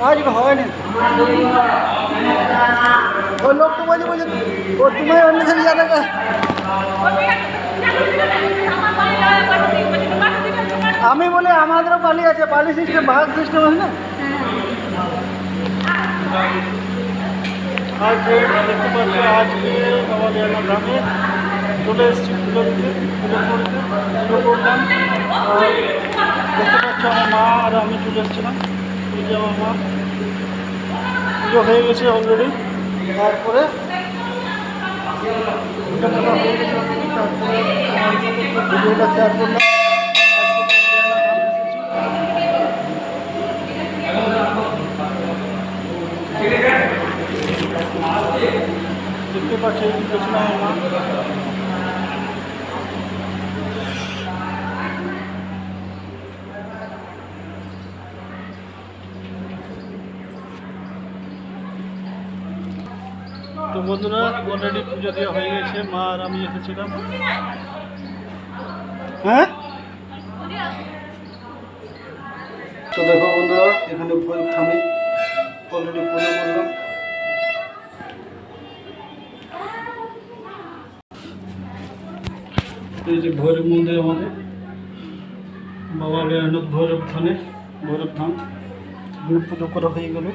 आज হয়নি वो लोग तो मुझे मुझे वो तुम्हें अंदर से जाने का আমি বলি আমাদেরও পালি আছে পালি সিস্টেম ভাগ সিস্টেম আছে না आज देखते पाচ্ছি আজকে নওয়ালিয়া গ্রামে চলে এসেছি পুজো দিতে পুজো করলাম দেখতে পাচ্ছি আমার মা আর আমি চলে এসেছিলাম এই যে আমার মা পুজো হয়ে গেছে অলরেডি তারপরে ভিডিওটা শেয়ার করলাম দেখতে পাচ্ছি পেছনে আমার মা তো বন্ধুরা অলরেডি পুজো দেওয়া হয়ে গেছে মা আর আমি এসেছিলাম হ্যাঁ তো দেখো বন্ধুরা এখানে ভোজ থামে অলরেডি পুজো করলাম এই যে ভৈরব মন্দির আমাদের বাবা ভৈরব থানে ভৈরব ধাম পুজো করা হয়ে গেল